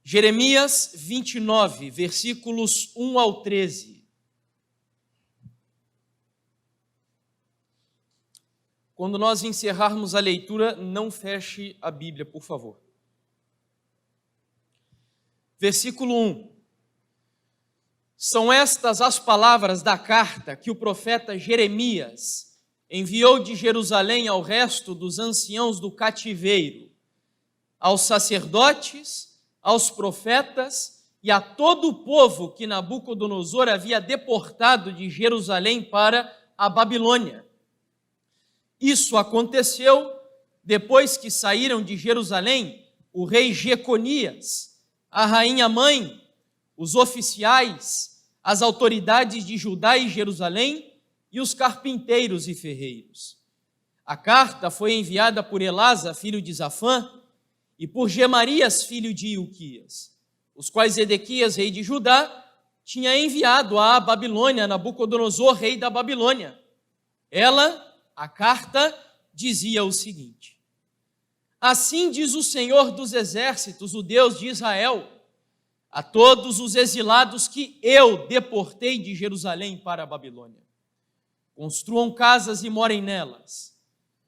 Jeremias 29, versículos 1 ao 13. Quando nós encerrarmos a leitura, não feche a Bíblia, por favor. Versículo 1. São estas as palavras da carta que o profeta Jeremias enviou de Jerusalém ao resto dos anciãos do cativeiro, aos sacerdotes, aos profetas e a todo o povo que Nabucodonosor havia deportado de Jerusalém para a Babilônia. Isso aconteceu depois que saíram de Jerusalém o rei Jeconias, a rainha mãe, os oficiais, as autoridades de Judá e Jerusalém e os carpinteiros e ferreiros. A carta foi enviada por Elasa, filho de Safã, e por Gemarias, filho de Ilquias, os quais Edequias, rei de Judá, tinha enviado à Babilônia, Nabucodonosor, rei da Babilônia. A carta, dizia o seguinte: assim diz o Senhor dos exércitos, o Deus de Israel, a todos os exilados que eu deportei de Jerusalém para a Babilônia. Construam casas e morem nelas,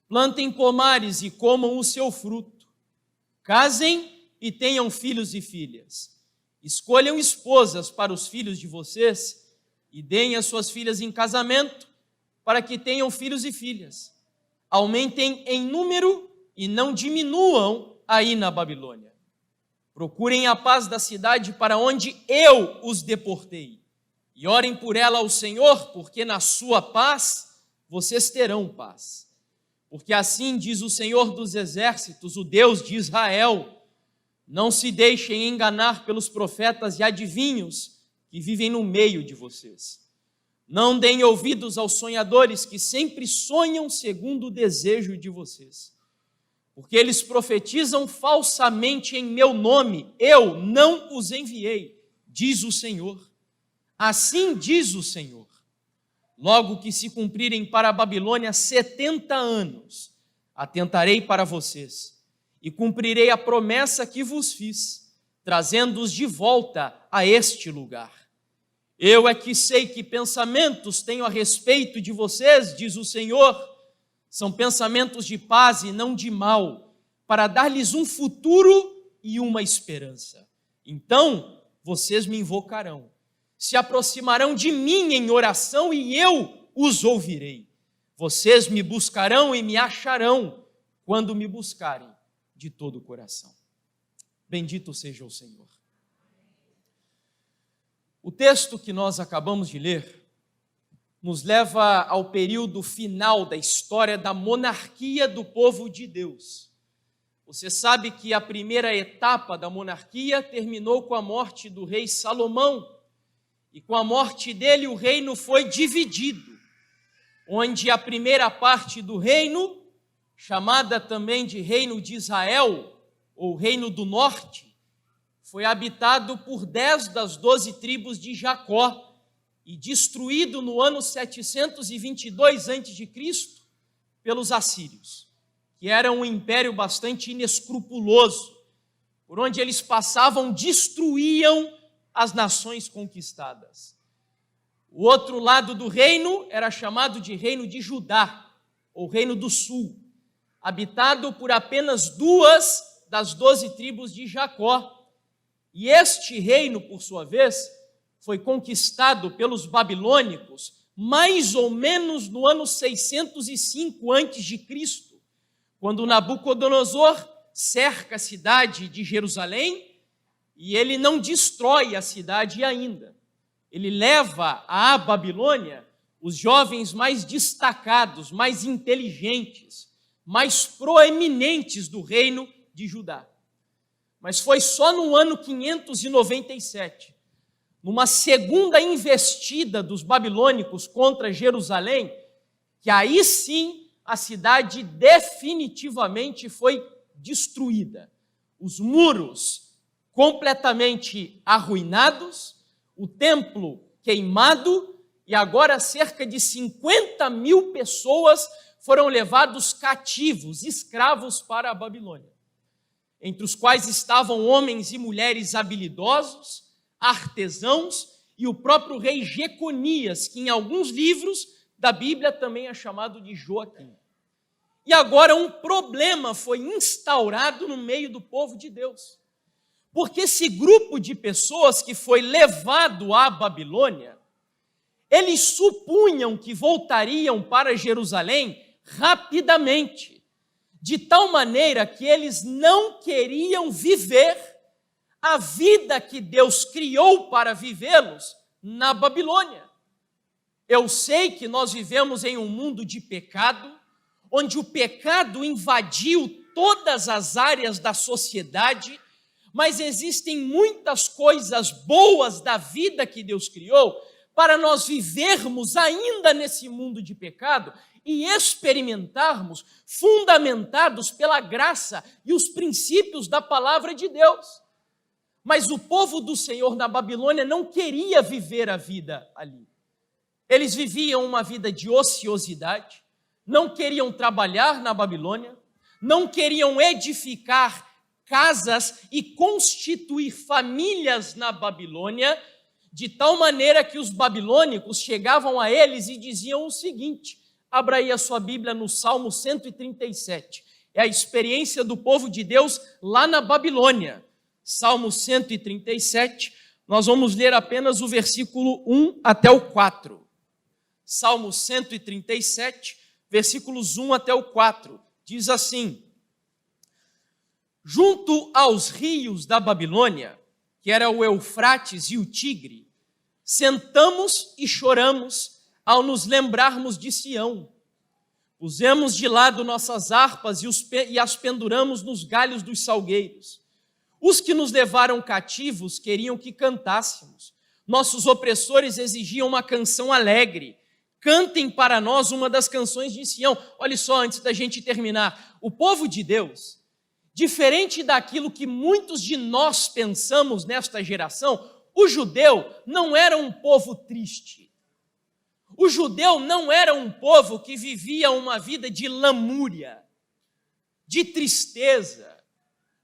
plantem pomares e comam o seu fruto, casem e tenham filhos e filhas, escolham esposas para os filhos de vocês e deem as suas filhas em casamento para que tenham filhos e filhas. Aumentem em número e não diminuam aí na Babilônia. Procurem a paz da cidade para onde eu os deportei e orem por ela ao Senhor, porque na sua paz vocês terão paz. Porque assim diz o Senhor dos exércitos, o Deus de Israel: não se deixem enganar pelos profetas e adivinhos que vivem no meio de vocês. Não deem ouvidos aos sonhadores que sempre sonham segundo o desejo de vocês. Porque eles profetizam falsamente em meu nome, eu não os enviei, diz o Senhor. Assim diz o Senhor: logo que se cumprirem para a Babilônia 70 anos, atentarei para vocês e cumprirei a promessa que vos fiz, trazendo-os de volta a este lugar. Eu é que sei que pensamentos tenho a respeito de vocês, diz o Senhor, são pensamentos de paz e não de mal, para dar-lhes um futuro e uma esperança. Então vocês me invocarão, se aproximarão de mim em oração e eu os ouvirei. Vocês me buscarão e me acharão quando me buscarem de todo o coração. Bendito seja o Senhor. O texto que nós acabamos de ler nos leva ao período final da história da monarquia do povo de Deus. Você sabe que a primeira etapa da monarquia terminou com a morte do rei Salomão, e com a morte dele o reino foi dividido, onde a primeira parte do reino, chamada também de Reino de Israel, ou Reino do Norte, foi habitado por 10 das 12 tribos de Jacó e destruído no ano 722 a.C. pelos assírios, que eram um império bastante inescrupuloso, por onde eles passavam, destruíam as nações conquistadas. O outro lado do reino era chamado de Reino de Judá, ou Reino do Sul, habitado por apenas 2 das 12 tribos de Jacó. E este reino, por sua vez, foi conquistado pelos babilônicos mais ou menos no ano 605 a.C., quando Nabucodonosor cerca a cidade de Jerusalém, e ele não destrói a cidade ainda. Ele leva à Babilônia os jovens mais destacados, mais inteligentes, mais proeminentes do reino de Judá. Mas foi só no ano 597, numa segunda investida dos babilônicos contra Jerusalém, que aí sim a cidade definitivamente foi destruída. Os muros completamente arruinados, o templo queimado E agora cerca de 50 mil pessoas foram levados cativos, escravos para a Babilônia, entre os quais estavam homens e mulheres habilidosos, artesãos e o próprio rei Jeconias, que em alguns livros da Bíblia também é chamado de Joaquim. E agora um problema foi instaurado no meio do povo de Deus, porque esse grupo de pessoas que foi levado à Babilônia, eles supunham que voltariam para Jerusalém rapidamente, de tal maneira que eles não queriam viver a vida que Deus criou para vivê-los na Babilônia. Eu sei que nós vivemos em um mundo de pecado, onde o pecado invadiu todas as áreas da sociedade, mas existem muitas coisas boas da vida que Deus criou para nós vivermos ainda nesse mundo de pecado e experimentarmos, fundamentados pela graça e os princípios da palavra de Deus. Mas o povo do Senhor na Babilônia não queria viver a vida ali. Eles viviam uma vida de ociosidade, não queriam trabalhar na Babilônia, não queriam edificar casas e constituir famílias na Babilônia, de tal maneira que os babilônicos chegavam a eles e diziam o seguinte: abra aí a sua Bíblia no Salmo 137. É a experiência do povo de Deus lá na Babilônia. Salmo 137, nós vamos ler apenas o versículo 1 até o 4. Salmo 137, versículos 1 até o 4. Diz assim: junto aos rios da Babilônia, que era o Eufrates e o Tigre, sentamos e choramos ao nos lembrarmos de Sião. Pusemos de lado nossas harpas e as penduramos nos galhos dos salgueiros. Os que nos levaram cativos queriam que cantássemos. Nossos opressores exigiam uma canção alegre. Cantem para nós uma das canções de Sião. Olha só, antes da gente terminar, o povo de Deus, diferente daquilo que muitos de nós pensamos nesta geração, o judeu não era um povo triste. O judeu não era um povo que vivia uma vida de lamúria, de tristeza,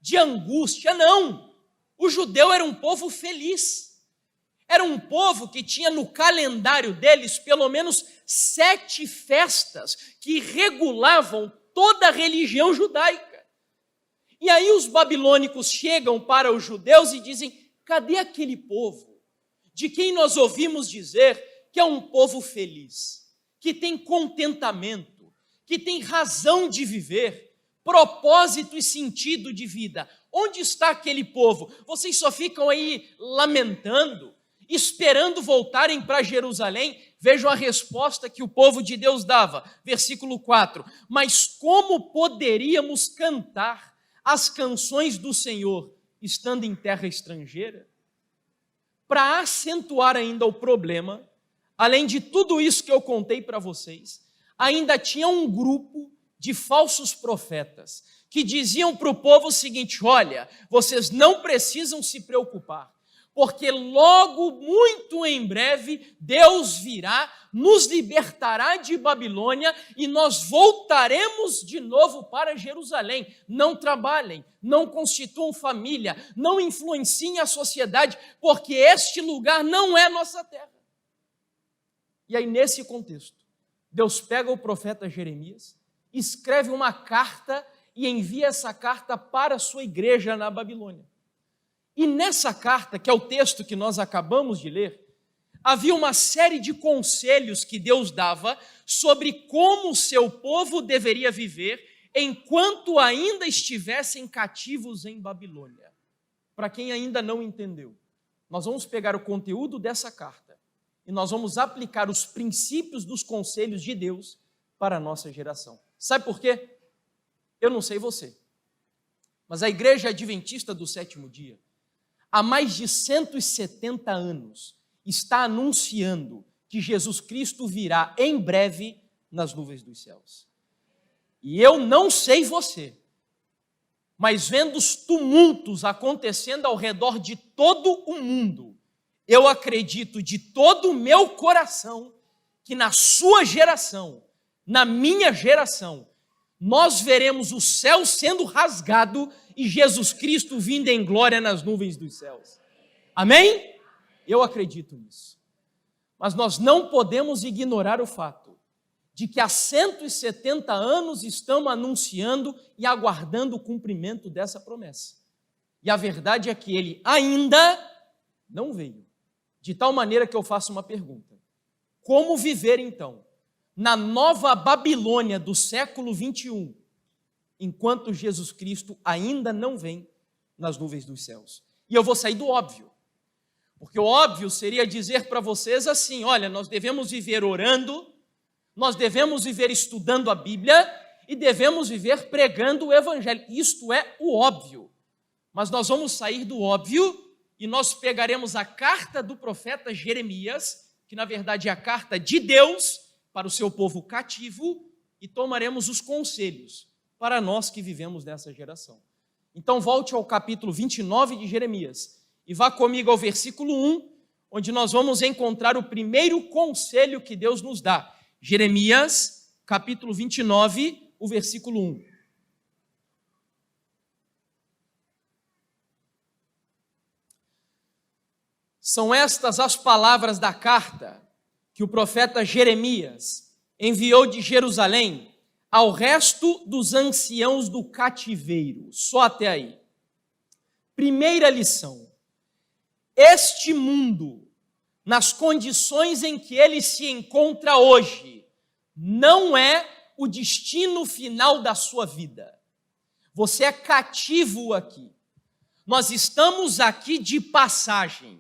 de angústia, não. O judeu era um povo feliz. Era um povo que tinha no calendário deles pelo menos 7 festas que regulavam toda a religião judaica. E aí os babilônicos chegam para os judeus e dizem: cadê aquele povo de quem nós ouvimos dizer que é um povo feliz, que tem contentamento, que tem razão de viver, propósito e sentido de vida? Onde está aquele povo? Vocês só ficam aí lamentando, esperando voltarem para Jerusalém? Vejam a resposta que o povo de Deus dava, versículo 4: mas como poderíamos cantar as canções do Senhor estando em terra estrangeira? Para acentuar ainda o problema, além de tudo isso que eu contei para vocês, ainda tinha um grupo de falsos profetas que diziam para o povo o seguinte: olha, vocês não precisam se preocupar, porque logo, muito em breve, Deus virá, nos libertará de Babilônia e nós voltaremos de novo para Jerusalém. Não trabalhem, não constituam família, não influenciem a sociedade, porque este lugar não é nossa terra. E aí, nesse contexto, Deus pega o profeta Jeremias, escreve uma carta e envia essa carta para a sua igreja na Babilônia. E nessa carta, que é o texto que nós acabamos de ler, havia uma série de conselhos que Deus dava sobre como o seu povo deveria viver enquanto ainda estivessem cativos em Babilônia. Para quem ainda não entendeu, nós vamos pegar o conteúdo dessa carta e nós vamos aplicar os princípios dos conselhos de Deus para a nossa geração. Sabe por quê? Eu não sei você, mas a Igreja Adventista do Sétimo Dia, há mais de 170 anos, está anunciando que Jesus Cristo virá em breve nas nuvens dos céus. E eu não sei você, mas vendo os tumultos acontecendo ao redor de todo o mundo, eu acredito de todo o meu coração que na sua geração, na minha geração, nós veremos o céu sendo rasgado e Jesus Cristo vindo em glória nas nuvens dos céus. Amém? Eu acredito nisso. Mas nós não podemos ignorar o fato de que há 170 anos estamos anunciando e aguardando o cumprimento dessa promessa. E a verdade é que ele ainda não veio. De tal maneira que eu faço uma pergunta: como viver então na nova Babilônia do século 21, enquanto Jesus Cristo ainda não vem nas nuvens dos céus? E eu vou sair do óbvio, porque o óbvio seria dizer para vocês assim: olha, nós devemos viver orando, nós devemos viver estudando a Bíblia e devemos viver pregando o Evangelho. Isto é o óbvio. Mas nós vamos sair do óbvio e nós pegaremos a carta do profeta Jeremias, que na verdade é a carta de Deus para o seu povo cativo, e tomaremos os conselhos para nós que vivemos nessa geração. Então volte ao capítulo 29 de Jeremias e vá comigo ao versículo 1, onde nós vamos encontrar o primeiro conselho que Deus nos dá. Jeremias, capítulo 29, o versículo 1. São estas as palavras da carta que o profeta Jeremias enviou de Jerusalém ao resto dos anciãos do cativeiro. Só até aí. Primeira lição: este mundo, nas condições em que ele se encontra hoje, não é o destino final da sua vida. Você é cativo aqui. Nós estamos aqui de passagem.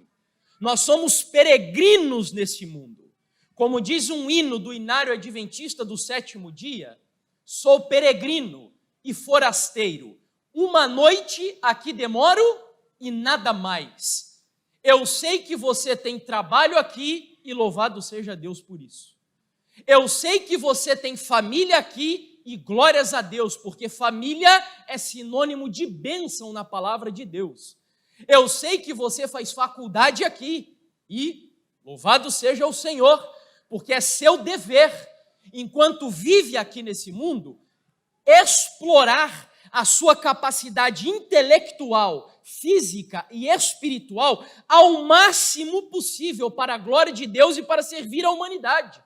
Nós somos peregrinos nesse mundo. Como diz um hino do Inário Adventista do Sétimo Dia: sou peregrino e forasteiro. Uma noite aqui demoro e nada mais. Eu sei que você tem trabalho aqui e louvado seja Deus por isso. Eu sei que você tem família aqui e glórias a Deus, porque família é sinônimo de bênção na palavra de Deus. Eu sei que você faz faculdade aqui e louvado seja o Senhor, porque é seu dever, enquanto vive aqui nesse mundo, explorar a sua capacidade intelectual, física e espiritual ao máximo possível para a glória de Deus e para servir a humanidade.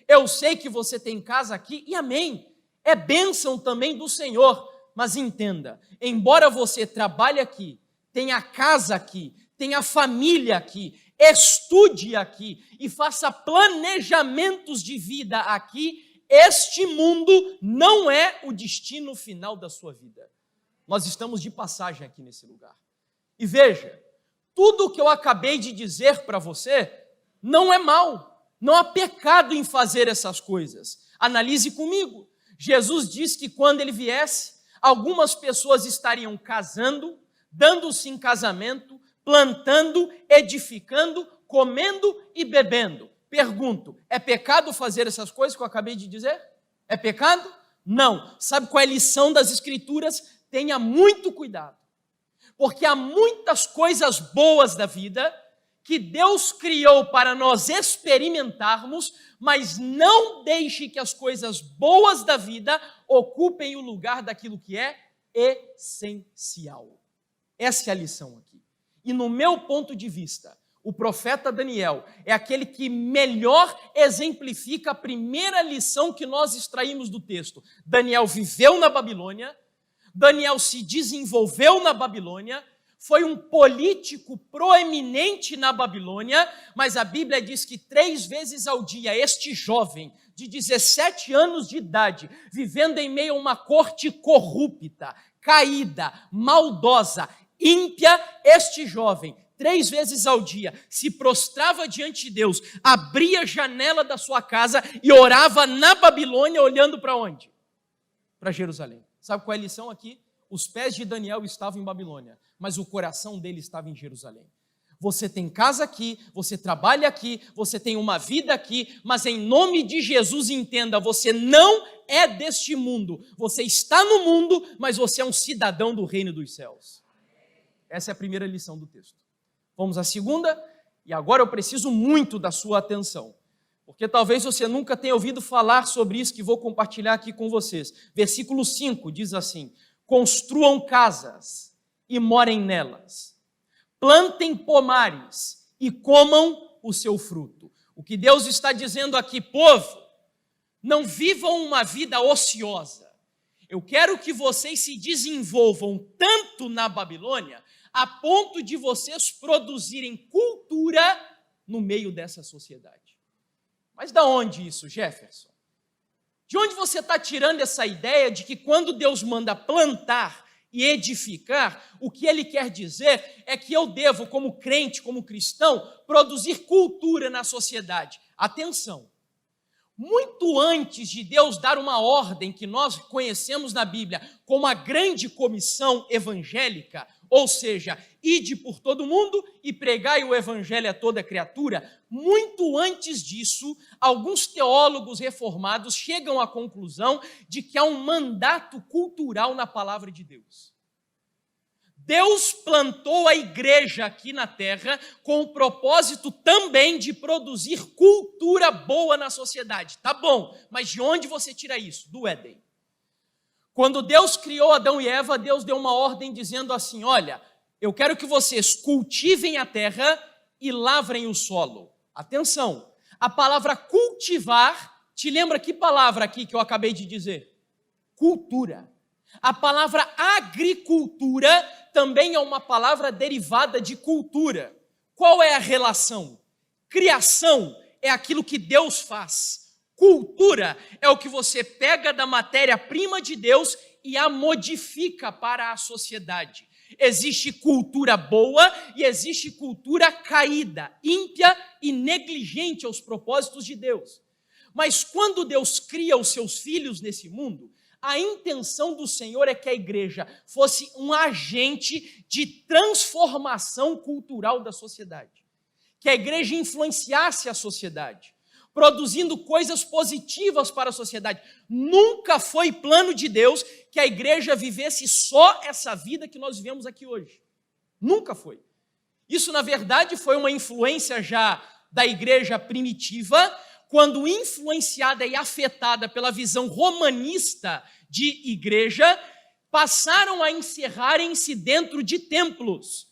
Eu sei que você tem casa aqui e amém, é bênção também do Senhor, mas entenda, embora você trabalhe aqui, tenha casa aqui, tenha família aqui, estude aqui e faça planejamentos de vida aqui, este mundo não é o destino final da sua vida. Nós estamos de passagem aqui nesse lugar. E veja, tudo o que eu acabei de dizer para você não é mal, não há pecado em fazer essas coisas. Analise comigo. Jesus disse que quando ele viesse, algumas pessoas estariam casando, dando-se em casamento, plantando, edificando, comendo e bebendo. Pergunto, é pecado fazer essas coisas que eu acabei de dizer? É pecado? Não. Sabe qual é a lição das Escrituras? Tenha muito cuidado, porque há muitas coisas boas da vida que Deus criou para nós experimentarmos, mas não deixe que as coisas boas da vida ocupem o lugar daquilo que é essencial. Essa é a lição aqui. E no meu ponto de vista, o profeta Daniel é aquele que melhor exemplifica a primeira lição que nós extraímos do texto. Daniel viveu na Babilônia, Daniel se desenvolveu na Babilônia, foi um político proeminente na Babilônia, mas a Bíblia diz que 3 vezes ao dia este jovem de 17 anos de idade, vivendo em meio a uma corte corrupta, caída, maldosa, ímpia, este jovem, 3 vezes ao dia, se prostrava diante de Deus, abria a janela da sua casa e orava na Babilônia, olhando para onde? Para Jerusalém. Sabe qual é a lição aqui? Os pés de Daniel estavam em Babilônia, mas o coração dele estava em Jerusalém. Você tem casa aqui, você trabalha aqui, você tem uma vida aqui, mas em nome de Jesus entenda, você não é deste mundo. Você está no mundo, mas você é um cidadão do reino dos céus. Essa é a primeira lição do texto. Vamos à segunda, e agora eu preciso muito da sua atenção, porque talvez você nunca tenha ouvido falar sobre isso que vou compartilhar aqui com vocês. Versículo 5 diz assim: construam casas e morem nelas, plantem pomares e comam o seu fruto. O que Deus está dizendo aqui, povo, não vivam uma vida ociosa. Eu quero que vocês se desenvolvam tanto na Babilônia, a ponto de vocês produzirem cultura no meio dessa sociedade. Mas da onde isso, Jefferson? De onde você está tirando essa ideia de que quando Deus manda plantar e edificar, o que Ele quer dizer é que eu devo, como crente, como cristão, produzir cultura na sociedade? Atenção! Muito antes de Deus dar uma ordem que nós conhecemos na Bíblia como a grande comissão evangélica, ou seja, ide por todo mundo e pregai o evangelho a toda criatura, muito antes disso, alguns teólogos reformados chegam à conclusão de que há um mandato cultural na palavra de Deus. Deus plantou a igreja aqui na terra com o propósito também de produzir cultura boa na sociedade. Tá bom, mas de onde você tira isso? Do Éden. Quando Deus criou Adão e Eva, Deus deu uma ordem dizendo assim: olha, eu quero que vocês cultivem a terra e lavrem o solo. Atenção, a palavra cultivar, te lembra que palavra aqui que eu acabei de dizer? Cultura. A palavra agricultura também é uma palavra derivada de cultura. Qual é a relação? Criação é aquilo que Deus faz. Cultura é o que você pega da matéria-prima de Deus e a modifica para a sociedade. Existe cultura boa e existe cultura caída, ímpia e negligente aos propósitos de Deus. Mas quando Deus cria os seus filhos nesse mundo, a intenção do Senhor é que a igreja fosse um agente de transformação cultural da sociedade. Que a igreja influenciasse a sociedade, produzindo coisas positivas para a sociedade. Nunca foi plano de Deus que a igreja vivesse só essa vida que nós vivemos aqui hoje. Nunca foi. Isso, na verdade, foi uma influência já da igreja primitiva, quando influenciada e afetada pela visão romanista de igreja, passaram a encerrarem-se dentro de templos.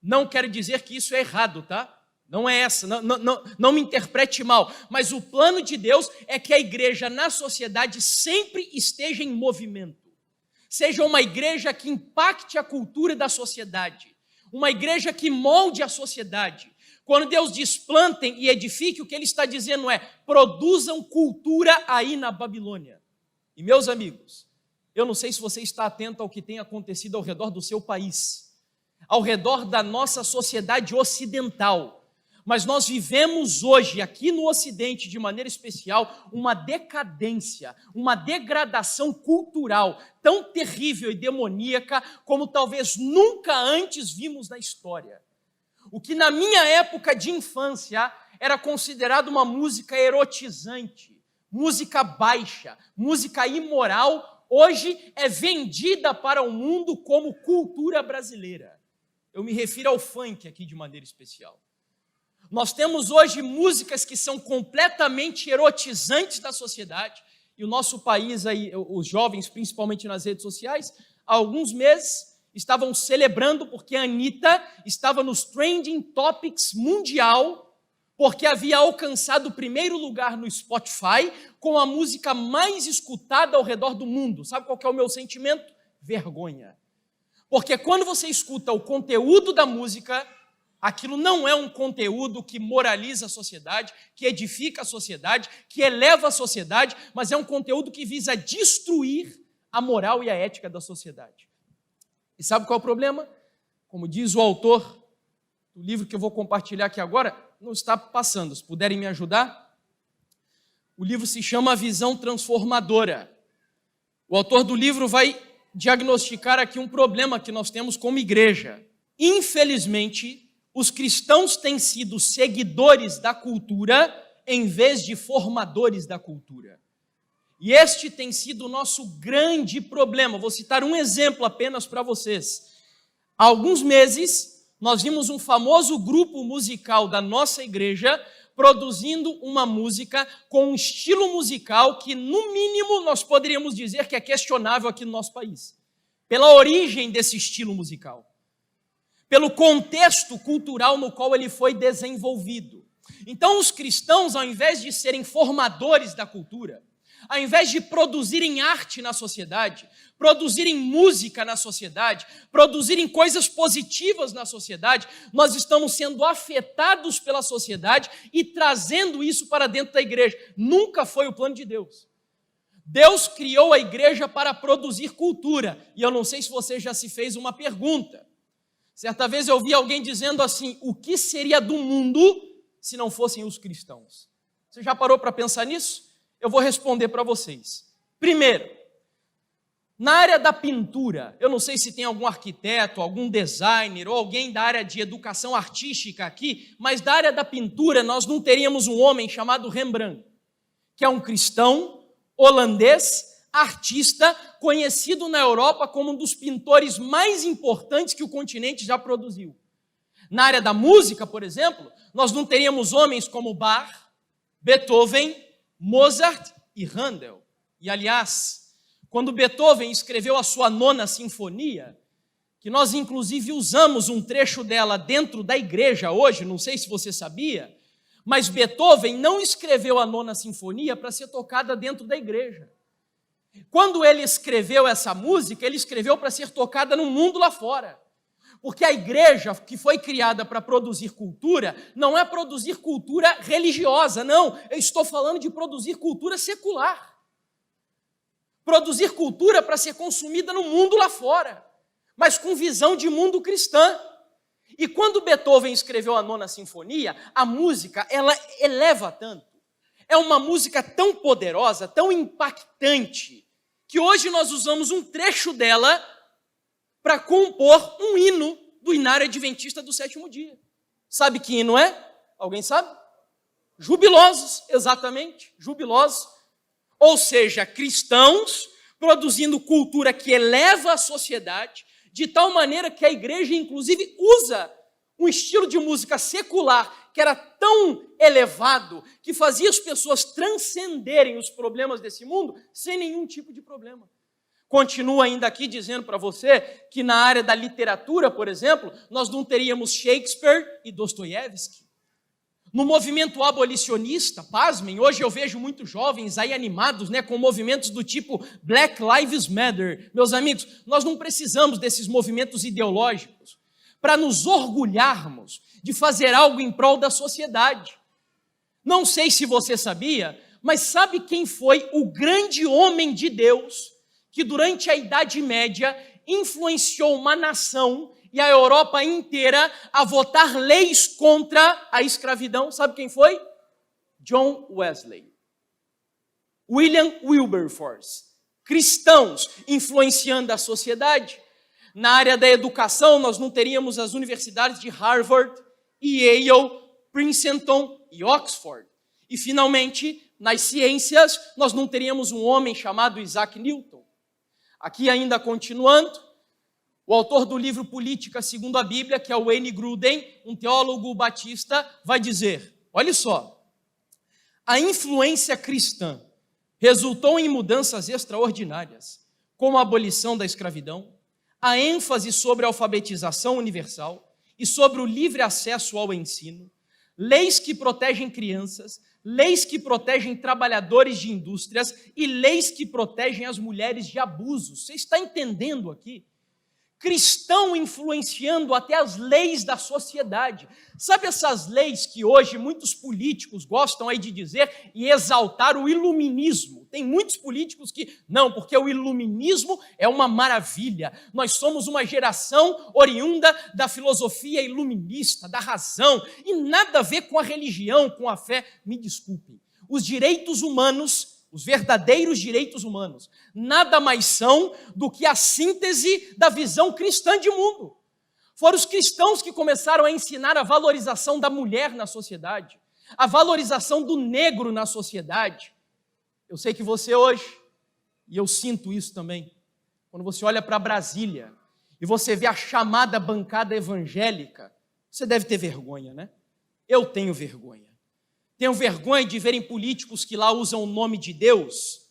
Não quero dizer que isso é errado, tá? Não é essa, não me interprete mal, mas o plano de Deus é que a igreja na sociedade sempre esteja em movimento. Seja uma igreja que impacte a cultura da sociedade, uma igreja que molde a sociedade. Quando Deus diz plantem e edifiquem, o que Ele está dizendo é: produzam cultura aí na Babilônia. E meus amigos, eu não sei se você está atento ao que tem acontecido ao redor do seu país, ao redor da nossa sociedade ocidental, mas nós vivemos hoje, aqui no Ocidente, de maneira especial, uma decadência, uma degradação cultural tão terrível e demoníaca como talvez nunca antes vimos na história. O que na minha época de infância era considerado uma música erotizante, música baixa, música imoral, hoje é vendida para o mundo como cultura brasileira. Eu me refiro ao funk aqui de maneira especial. Nós temos hoje músicas que são completamente erotizantes da sociedade, e o nosso país, aí, os jovens, principalmente nas redes sociais, há alguns meses estavam celebrando porque a Anitta estava nos Trending Topics mundial, porque havia alcançado o primeiro lugar no Spotify com a música mais escutada ao redor do mundo. Sabe qual que é o meu sentimento? Vergonha. Porque quando você escuta o conteúdo da música, aquilo não é um conteúdo que moraliza a sociedade, que edifica a sociedade, que eleva a sociedade, mas é um conteúdo que visa destruir a moral e a ética da sociedade. E sabe qual é o problema? Como diz o autor do livro que eu vou compartilhar aqui agora, não está passando, se puderem me ajudar. O livro se chama A Visão Transformadora. O autor do livro vai diagnosticar aqui um problema que nós temos como igreja. Infelizmente, os cristãos têm sido seguidores da cultura em vez de formadores da cultura. E este tem sido o nosso grande problema. Vou citar um exemplo apenas para vocês. Há alguns meses, nós vimos um famoso grupo musical da nossa igreja produzindo uma música com um estilo musical que, no mínimo, nós poderíamos dizer que é questionável aqui no nosso país. Pela origem desse estilo musical. Pelo contexto cultural no qual ele foi desenvolvido. Então, os cristãos, ao invés de serem formadores da cultura, ao invés de produzirem arte na sociedade, produzirem música na sociedade, produzirem coisas positivas na sociedade, nós estamos sendo afetados pela sociedade e trazendo isso para dentro da igreja. Nunca foi o plano de Deus. Deus criou a igreja para produzir cultura. E eu não sei se você já se fez uma pergunta. Certa vez eu ouvi alguém dizendo assim: o que seria do mundo se não fossem os cristãos? Você já parou para pensar nisso? Eu vou responder para vocês. Primeiro, na área da pintura, eu não sei se tem algum arquiteto, algum designer ou alguém da área de educação artística aqui, mas da área da pintura nós não teríamos um homem chamado Rembrandt, que é um cristão holandês, artista, conhecido na Europa como um dos pintores mais importantes que o continente já produziu. Na área da música, por exemplo, nós não teríamos homens como Bach, Beethoven, Mozart e Handel. E, aliás, quando Beethoven escreveu a sua 9ª Sinfonia, que nós inclusive usamos um trecho dela dentro da igreja hoje, não sei se você sabia, mas Beethoven não escreveu a 9ª Sinfonia para ser tocada dentro da igreja. Quando ele escreveu essa música, ele escreveu para ser tocada no mundo lá fora. Porque a igreja, que foi criada para produzir cultura, não é produzir cultura religiosa, não. Eu estou falando de produzir cultura secular. Produzir cultura para ser consumida no mundo lá fora, mas com visão de mundo cristã. E quando Beethoven escreveu a 9ª Sinfonia, a música, ela eleva tanto. É uma música tão poderosa, tão impactante, que hoje nós usamos um trecho dela para compor um hino do Inário Adventista do Sétimo Dia. Sabe que hino é? Alguém sabe? Jubilosos, exatamente, jubilosos. Ou seja, cristãos produzindo cultura que eleva a sociedade, de tal maneira que a igreja, inclusive, usa um estilo de música secular que era tão elevado, que fazia as pessoas transcenderem os problemas desse mundo sem nenhum tipo de problema. Continuo ainda aqui dizendo para você que na área da literatura, por exemplo, nós não teríamos Shakespeare e Dostoiévski. No movimento abolicionista, pasmem, hoje eu vejo muitos jovens aí animados, com movimentos do tipo Black Lives Matter. Meus amigos, nós não precisamos desses movimentos ideológicos para nos orgulharmos de fazer algo em prol da sociedade. Não sei se você sabia, mas sabe quem foi o grande homem de Deus que durante a Idade Média influenciou uma nação e a Europa inteira a votar leis contra a escravidão? Sabe quem foi? John Wesley. William Wilberforce. Cristãos influenciando a sociedade. Na área da educação, nós não teríamos as universidades de Harvard, Yale, Princeton e Oxford. E, finalmente, nas ciências, nós não teríamos um homem chamado Isaac Newton. Aqui ainda continuando, o autor do livro Política segundo a Bíblia, que é o Wayne Grudem, um teólogo batista, vai dizer, olha só, a influência cristã resultou em mudanças extraordinárias, como a abolição da escravidão, a ênfase sobre a alfabetização universal e sobre o livre acesso ao ensino, leis que protegem crianças, leis que protegem trabalhadores de indústrias e leis que protegem as mulheres de abusos. Você está entendendo aqui? Cristão influenciando até as leis da sociedade. Sabe essas leis que hoje muitos políticos gostam aí de dizer e exaltar o iluminismo? Tem muitos políticos que, não, porque o iluminismo é uma maravilha. Nós somos uma geração oriunda da filosofia iluminista, da razão, e nada a ver com a religião, com a fé. Me desculpem. Os direitos humanos, os verdadeiros direitos humanos, nada mais são do que a síntese da visão cristã de mundo. Foram os cristãos que começaram a ensinar a valorização da mulher na sociedade, a valorização do negro na sociedade. Eu sei que você hoje, e eu sinto isso também, quando você olha para Brasília e você vê a chamada bancada evangélica, você deve ter vergonha, né? Eu tenho vergonha. tenham vergonha de verem políticos que lá usam o nome de Deus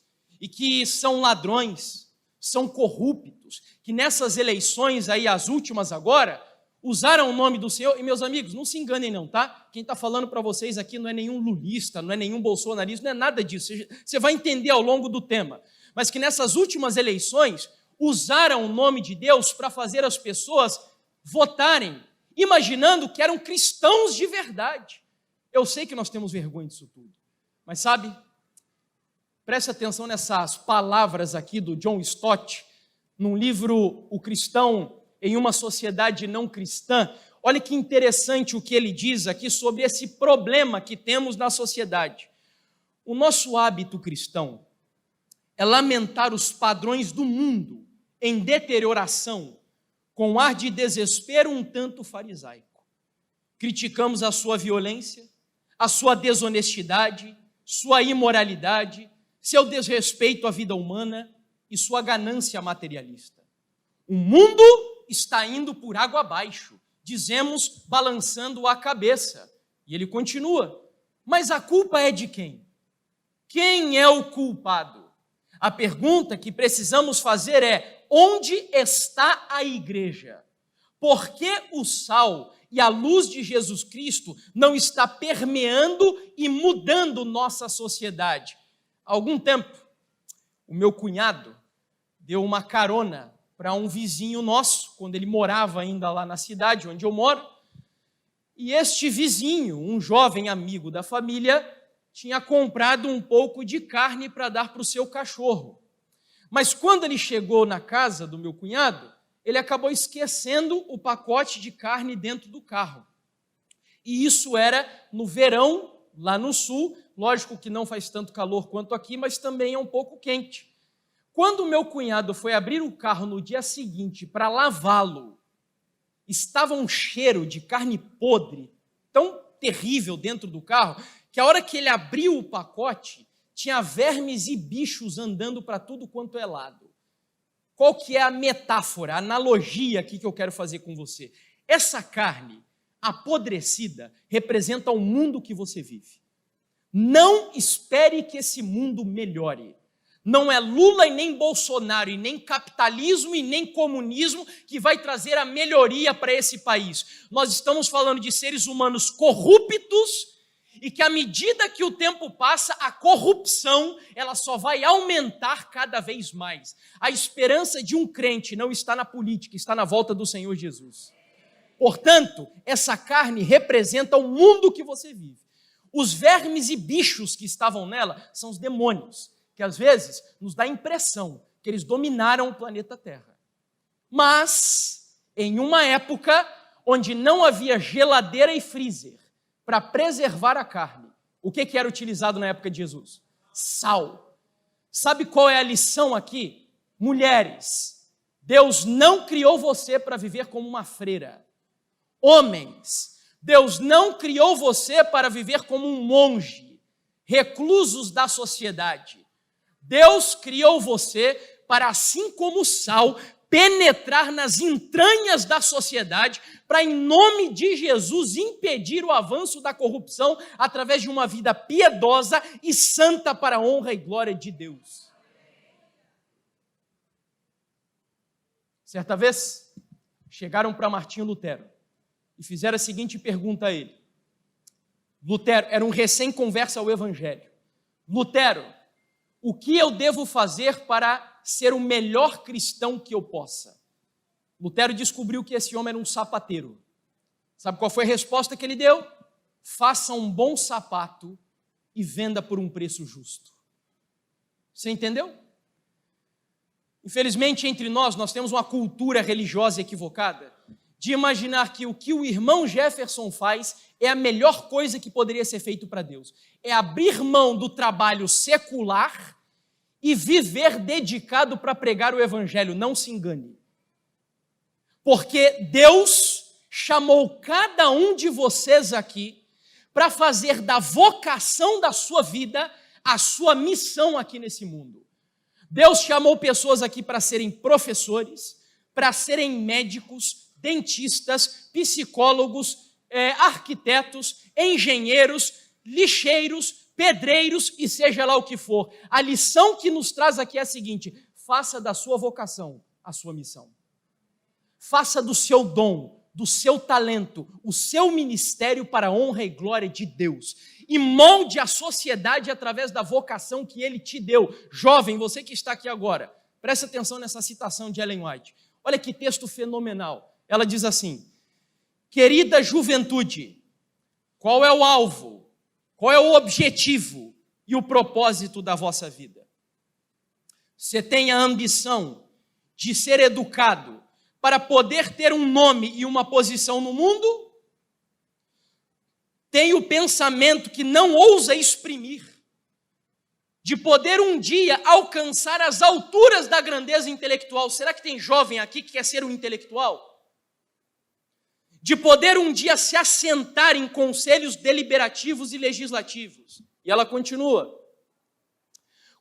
e que são ladrões, são corruptos, que nessas eleições aí, as últimas agora, usaram o nome do Senhor. E, meus amigos, não se enganem não, tá? Quem está falando para vocês aqui não é nenhum lulista, não é nenhum bolsonarista, não é nada disso. Você vai entender ao longo do tema. Mas que nessas últimas eleições, usaram o nome de Deus para fazer as pessoas votarem, imaginando que eram cristãos de verdade. Eu sei que nós temos vergonha disso tudo, mas sabe, preste atenção nessas palavras aqui do John Stott, num livro O Cristão em uma Sociedade Não Cristã. Olha que interessante o que ele diz aqui sobre esse problema que temos na sociedade. O nosso hábito cristão é lamentar os padrões do mundo em deterioração, com ar de desespero um tanto farisaico. Criticamos a sua violência, a sua desonestidade, sua imoralidade, seu desrespeito à vida humana e sua ganância materialista. O mundo está indo por água abaixo, dizemos balançando a cabeça. E ele continua, mas a culpa é de quem? Quem é o culpado? A pergunta que precisamos fazer é: onde está a igreja? Por que o sal e a luz de Jesus Cristo não está permeando e mudando nossa sociedade? Há algum tempo, o meu cunhado deu uma carona para um vizinho nosso, quando ele morava ainda lá na cidade onde eu moro, e este vizinho, um jovem amigo da família, tinha comprado um pouco de carne para dar para o seu cachorro. Mas quando ele chegou na casa do meu cunhado, ele acabou esquecendo o pacote de carne dentro do carro. E isso era no verão, lá no sul, lógico que não faz tanto calor quanto aqui, mas também é um pouco quente. Quando o meu cunhado foi abrir o carro no dia seguinte para lavá-lo, estava um cheiro de carne podre tão terrível dentro do carro, que a hora que ele abriu o pacote, tinha vermes e bichos andando para tudo quanto é lado. Qual que é a metáfora, a analogia aqui que eu quero fazer com você? Essa carne apodrecida representa o mundo que você vive. Não espere que esse mundo melhore. Não é Lula e nem Bolsonaro, e nem capitalismo e nem comunismo que vai trazer a melhoria para esse país. Nós estamos falando de seres humanos corruptos e que à medida que o tempo passa, a corrupção ela só vai aumentar cada vez mais. A esperança de um crente não está na política, está na volta do Senhor Jesus. Portanto, essa carne representa o mundo que você vive. Os vermes e bichos que estavam nela são os demônios, que às vezes nos dá a impressão que eles dominaram o planeta Terra. Mas, em uma época onde não havia geladeira e freezer para preservar a carne, o que era utilizado na época de Jesus? Sal. Sabe qual é a lição aqui? Mulheres, Deus não criou você para viver como uma freira. Homens, Deus não criou você para viver como um monge, reclusos da sociedade. Deus criou você para, assim como o sal, penetrar nas entranhas da sociedade para, em nome de Jesus, impedir o avanço da corrupção através de uma vida piedosa e santa para a honra e glória de Deus. Certa vez, chegaram para Martinho Lutero e fizeram a seguinte pergunta a ele. Lutero era um recém-converso ao Evangelho. Lutero, o que eu devo fazer para ser o melhor cristão que eu possa? Lutero descobriu que esse homem era um sapateiro. Sabe qual foi a resposta que ele deu? Faça um bom sapato e venda por um preço justo. Você entendeu? Infelizmente, entre nós temos uma cultura religiosa equivocada de imaginar que o irmão Jefferson faz é a melhor coisa que poderia ser feito para Deus. É abrir mão do trabalho secular e viver dedicado para pregar o Evangelho. Não se engane. Porque Deus chamou cada um de vocês aqui para fazer da vocação da sua vida a sua missão aqui nesse mundo. Deus chamou pessoas aqui para serem professores, para serem médicos, dentistas, psicólogos, arquitetos, engenheiros, lixeiros, pedreiros e seja lá o que for. A lição que nos traz aqui é a seguinte: faça da sua vocação a sua missão. Faça do seu dom, do seu talento, o seu ministério para a honra e glória de Deus. E molde a sociedade através da vocação que Ele te deu. Jovem, você que está aqui agora, preste atenção nessa citação de Ellen White. Olha que texto fenomenal. Ela diz assim: querida juventude, qual é o alvo, qual é o objetivo e o propósito da vossa vida? Você tem a ambição de ser educado para poder ter um nome e uma posição no mundo? Tem o pensamento que não ousa exprimir, de poder um dia alcançar as alturas da grandeza intelectual? Será que tem jovem aqui que quer ser um intelectual? De poder um dia se assentar em conselhos deliberativos e legislativos. E ela continua: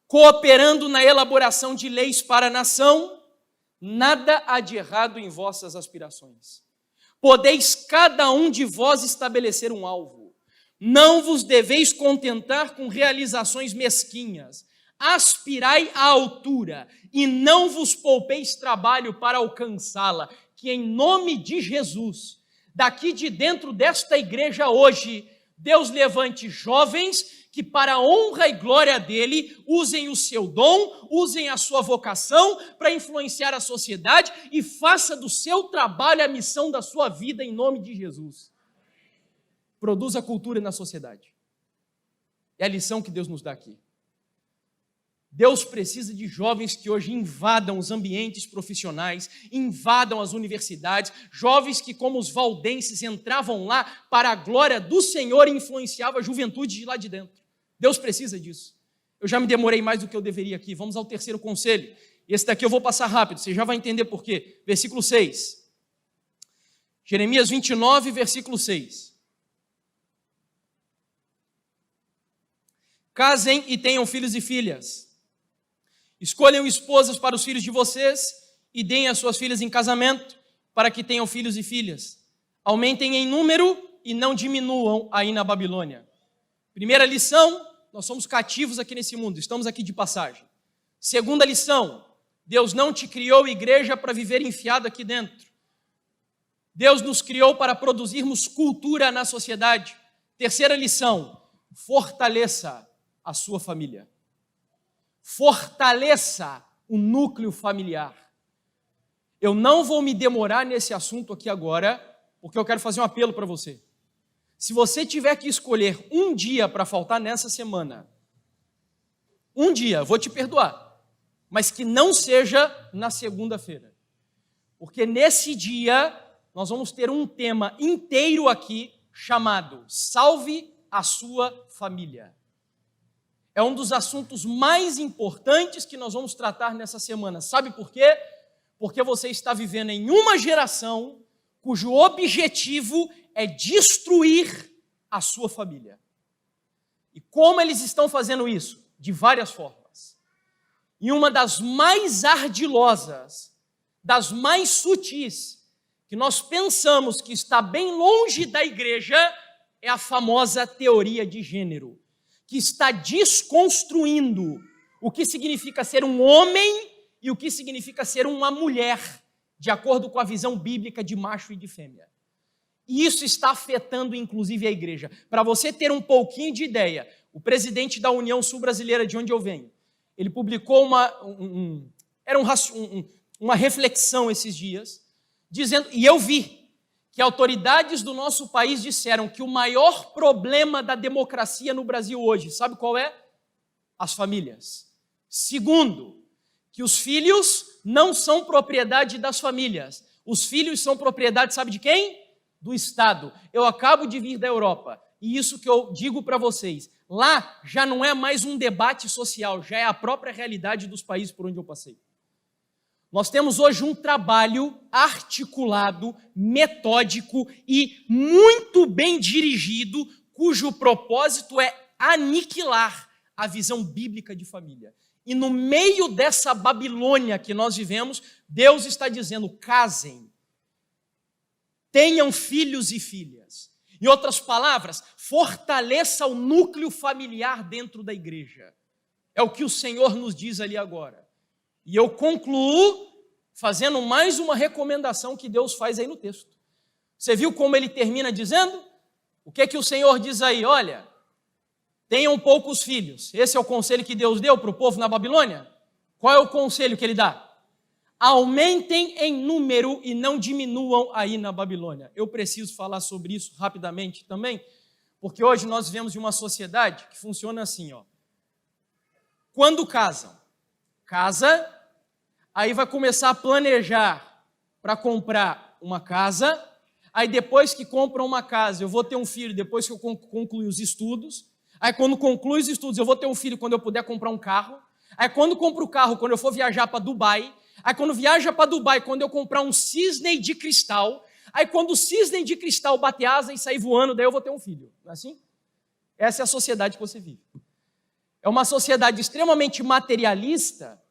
cooperando na elaboração de leis para a nação, nada há de errado em vossas aspirações. Podeis cada um de vós estabelecer um alvo. Não vos deveis contentar com realizações mesquinhas. Aspirai à altura e não vos poupeis trabalho para alcançá-la. Que em nome de Jesus, daqui de dentro desta igreja hoje, Deus levante jovens que para a honra e glória dele usem o seu dom, usem a sua vocação para influenciar a sociedade e faça do seu trabalho a missão da sua vida em nome de Jesus. Produza cultura na sociedade. É a lição que Deus nos dá aqui. Deus precisa de jovens que hoje invadam os ambientes profissionais, invadam as universidades, jovens que, como os valdenses, entravam lá para a glória do Senhor e influenciavam a juventude de lá de dentro. Deus precisa disso. Eu já me demorei mais do que eu deveria aqui. Vamos ao terceiro conselho. Esse daqui eu vou passar rápido, você já vai entender por quê. Versículo 6. Jeremias 29, versículo 6. Casem e tenham filhos e filhas. Escolham esposas para os filhos de vocês e deem as suas filhas em casamento para que tenham filhos e filhas. Aumentem em número e não diminuam aí na Babilônia. Primeira lição: nós somos cativos aqui nesse mundo, estamos aqui de passagem. Segunda lição: Deus não te criou igreja para viver enfiado aqui dentro. Deus nos criou para produzirmos cultura na sociedade. Terceira lição: fortaleça a sua família. Fortaleça o núcleo familiar. Eu não vou me demorar nesse assunto aqui agora, porque eu quero fazer um apelo para você. Se você tiver que escolher um dia para faltar nessa semana, um dia, vou te perdoar, mas que não seja na segunda-feira. Porque nesse dia nós vamos ter um tema inteiro aqui chamado Salve a Sua Família. É um dos assuntos mais importantes que nós vamos tratar nessa semana. Sabe por quê? Porque você está vivendo em uma geração cujo objetivo é destruir a sua família. E como eles estão fazendo isso? De várias formas. E uma das mais ardilosas, das mais sutis, que nós pensamos que está bem longe da igreja, é a famosa teoria de gênero, que está desconstruindo o que significa ser um homem e o que significa ser uma mulher, de acordo com a visão bíblica de macho e de fêmea. E isso está afetando, inclusive, a igreja. Para você ter um pouquinho de ideia, o presidente da União Sul-Brasileira, de onde eu venho, ele publicou uma reflexão esses dias, dizendo, e eu vi, que autoridades do nosso país disseram que o maior problema da democracia no Brasil hoje, sabe qual é? As famílias. Segundo, que os filhos não são propriedade das famílias. Os filhos são propriedade, sabe de quem? Do Estado. Eu acabo de vir da Europa, e isso que eu digo para vocês, lá já não é mais um debate social, já é a própria realidade dos países por onde eu passei. Nós temos hoje um trabalho articulado, metódico e muito bem dirigido, cujo propósito é aniquilar a visão bíblica de família. E no meio dessa Babilônia que nós vivemos, Deus está dizendo: casem, tenham filhos e filhas. Em outras palavras, fortaleça o núcleo familiar dentro da igreja. É o que o Senhor nos diz ali agora. E eu concluo fazendo mais uma recomendação que Deus faz aí no texto. Você viu como ele termina dizendo? O que é que o Senhor diz aí? Olha, tenham poucos filhos. Esse é o conselho que Deus deu para o povo na Babilônia? Qual é o conselho que ele dá? Aumentem em número e não diminuam aí na Babilônia. Eu preciso falar sobre isso rapidamente também, porque hoje nós vivemos em uma sociedade que funciona assim, ó. Quando casa, aí vai começar a planejar para comprar uma casa, aí depois que compra uma casa, eu vou ter um filho depois que eu concluir os estudos, aí quando concluir os estudos, eu vou ter um filho quando eu puder comprar um carro, aí quando compro o carro, quando eu for viajar para Dubai, aí quando viaja para Dubai, quando eu comprar um cisne de cristal, aí quando o cisne de cristal bater asa e sair voando, daí eu vou ter um filho. Não é assim? Essa é a sociedade que você vive. É uma sociedade extremamente materialista,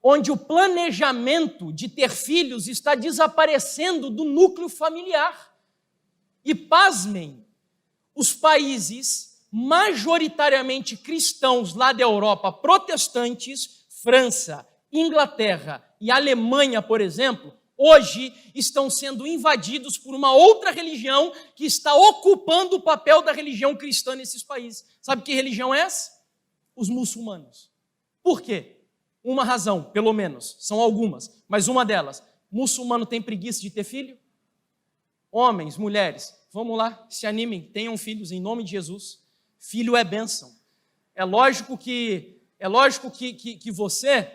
onde o planejamento de ter filhos está desaparecendo do núcleo familiar. E pasmem, os países majoritariamente cristãos lá da Europa, protestantes, França, Inglaterra e Alemanha, por exemplo, hoje estão sendo invadidos por uma outra religião que está ocupando o papel da religião cristã nesses países. Sabe que religião é essa? Os muçulmanos. Por quê? Uma razão, pelo menos, são algumas, mas uma delas, muçulmano tem preguiça de ter filho? Homens, mulheres, vamos lá, se animem, tenham filhos em nome de Jesus. Filho é bênção. É lógico que você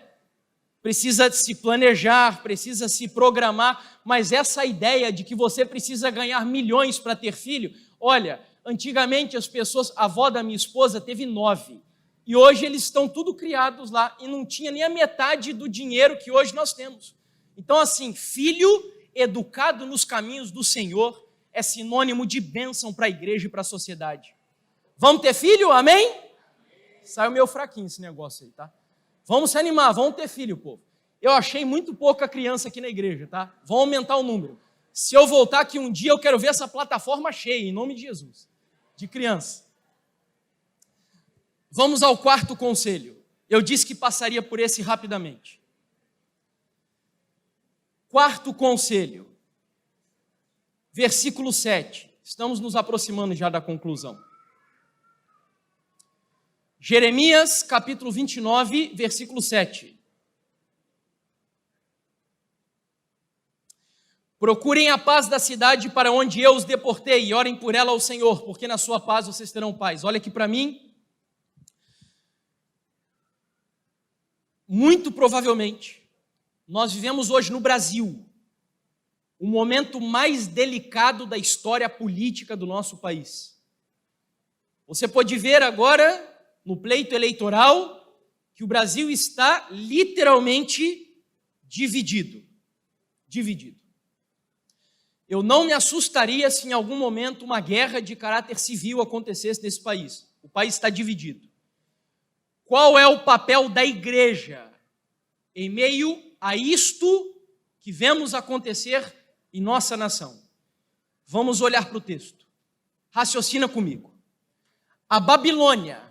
precisa se planejar, precisa se programar, mas essa ideia de que você precisa ganhar milhões para ter filho, olha, antigamente as pessoas, a avó da minha esposa teve 9, e hoje eles estão tudo criados lá, e não tinha nem a metade do dinheiro que hoje nós temos. Então assim, filho educado nos caminhos do Senhor é sinônimo de bênção para a igreja e para a sociedade. Vamos ter filho? Amém? Saiu meio fraquinho esse negócio aí, tá? Vamos se animar, vamos ter filho, povo. Eu achei muito pouca criança aqui na igreja, tá? Vamos aumentar o número. Se eu voltar aqui um dia, eu quero ver essa plataforma cheia, em nome de Jesus, de criança. Vamos ao quarto conselho. Eu disse que passaria por esse rapidamente. Quarto conselho. Versículo 7. Estamos nos aproximando já da conclusão. Jeremias, capítulo 29, versículo 7. Procurem a paz da cidade para onde eu os deportei e orem por ela ao Senhor, porque na sua paz vocês terão paz. Olha aqui para mim. Muito provavelmente, nós vivemos hoje no Brasil o momento mais delicado da história política do nosso país. Você pode ver agora, no pleito eleitoral, que o Brasil está literalmente dividido. Dividido. Eu não me assustaria se em algum momento uma guerra de caráter civil acontecesse nesse país. O país está dividido. Qual é o papel da igreja em meio a isto que vemos acontecer em nossa nação? Vamos olhar para o texto. Raciocina comigo. A Babilônia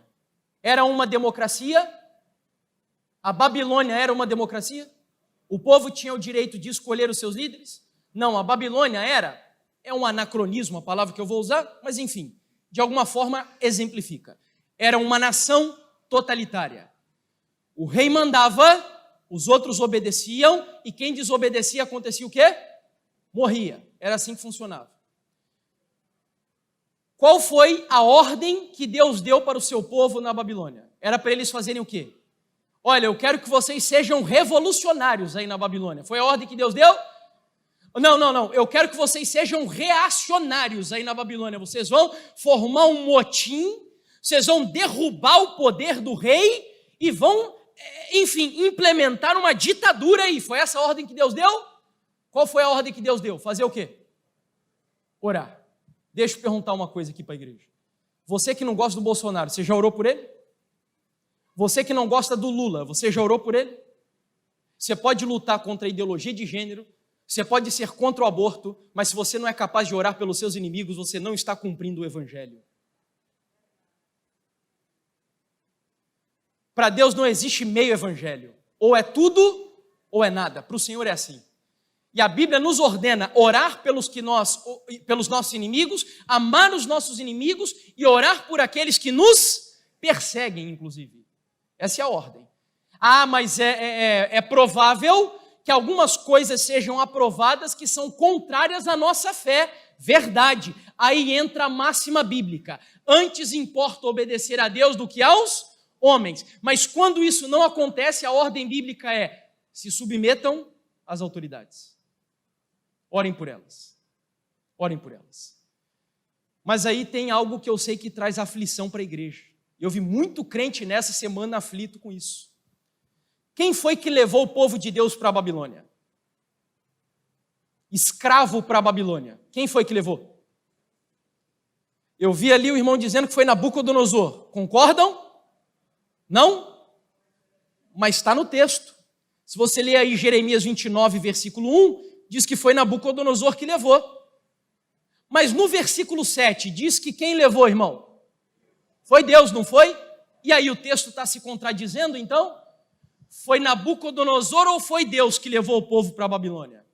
era uma democracia? A Babilônia era uma democracia? O povo tinha o direito de escolher os seus líderes? Não, a Babilônia é um anacronismo, a palavra que eu vou usar, mas enfim, de alguma forma exemplifica. Era uma nação totalitária. O rei mandava, os outros obedeciam, e quem desobedecia acontecia o quê? Morria. Era assim que funcionava. Qual foi a ordem que Deus deu para o seu povo na Babilônia? Era para eles fazerem o quê? Olha, eu quero que vocês sejam revolucionários aí na Babilônia. Foi a ordem que Deus deu? Não. Eu quero que vocês sejam reacionários aí na Babilônia. Vocês vão formar um motim, vocês vão derrubar o poder do rei e vão, enfim, implementar uma ditadura aí. Foi essa a ordem que Deus deu? Qual foi a ordem que Deus deu? Fazer o quê? Orar. Deixa eu perguntar uma coisa aqui para a igreja. Você que não gosta do Bolsonaro, você já orou por ele? Você que não gosta do Lula, você já orou por ele? Você pode lutar contra a ideologia de gênero, Você pode ser contra o aborto, mas se você não é capaz de orar pelos seus inimigos, você não está cumprindo o evangelho. Para Deus não existe meio evangelho. Ou é tudo, ou é nada. Para o Senhor é assim. E a Bíblia nos ordena orar pelos nossos inimigos, amar os nossos inimigos e orar por aqueles que nos perseguem, inclusive. Essa é a ordem. Mas é provável que algumas coisas sejam aprovadas que são contrárias à nossa fé. Verdade. Aí entra a máxima bíblica. Antes importa obedecer a Deus do que aos homens. Mas quando isso não acontece, a ordem bíblica é: se submetam às autoridades. Orem por elas. Orem por elas. Mas aí tem algo que eu sei que traz aflição para a igreja. Eu vi muito crente nessa semana aflito com isso. Quem foi que levou o povo de Deus para a Babilônia? Escravo para a Babilônia. Quem foi que levou? Eu vi ali o irmão dizendo que foi Nabucodonosor. Concordam? Não? Mas está no texto. Se você ler aí Jeremias 29, versículo 1, diz que foi Nabucodonosor que levou. Mas no versículo 7 diz que quem levou, irmão? Foi Deus, não foi? E aí o texto está se contradizendo, então? Foi Nabucodonosor ou foi Deus que levou o povo para a Babilônia?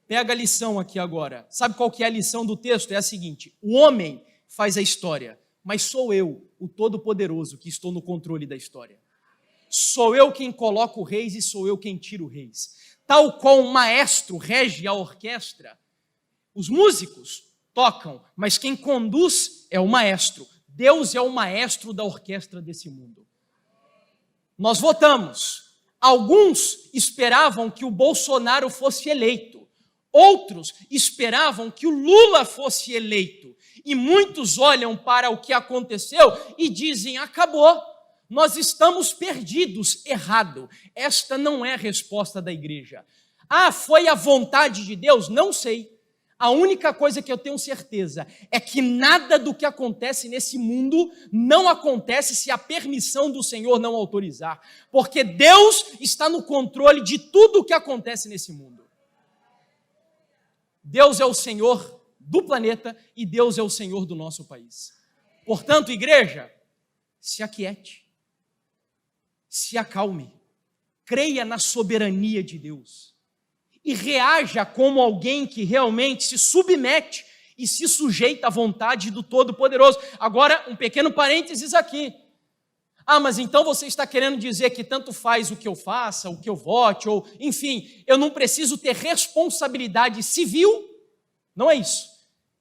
Pega a lição aqui agora. Sabe qual que é a lição do texto? É a seguinte: o homem faz a história, mas sou eu, o Todo-Poderoso, que estou no controle da história. Sou eu quem coloco reis e sou eu quem tiro reis. Tal qual um maestro rege a orquestra, os músicos tocam, mas quem conduz é o maestro. Deus é o maestro da orquestra desse mundo. Nós votamos. Alguns esperavam que o Bolsonaro fosse eleito. Outros esperavam que o Lula fosse eleito. E muitos olham para o que aconteceu e dizem: acabou. Nós estamos perdidos. Errado. Esta não é a resposta da igreja. Foi a vontade de Deus? Não sei. A única coisa que eu tenho certeza é que nada do que acontece nesse mundo não acontece se a permissão do Senhor não autorizar. Porque Deus está no controle de tudo o que acontece nesse mundo. Deus é o Senhor do planeta e Deus é o Senhor do nosso país. Portanto, igreja, se aquiete. Se acalme, creia na soberania de Deus e reaja como alguém que realmente se submete e se sujeita à vontade do Todo-Poderoso. Agora, um pequeno parênteses aqui. Mas então você está querendo dizer que tanto faz o que eu faça, o que eu vote, ou enfim, eu não preciso ter responsabilidade civil? Não é isso.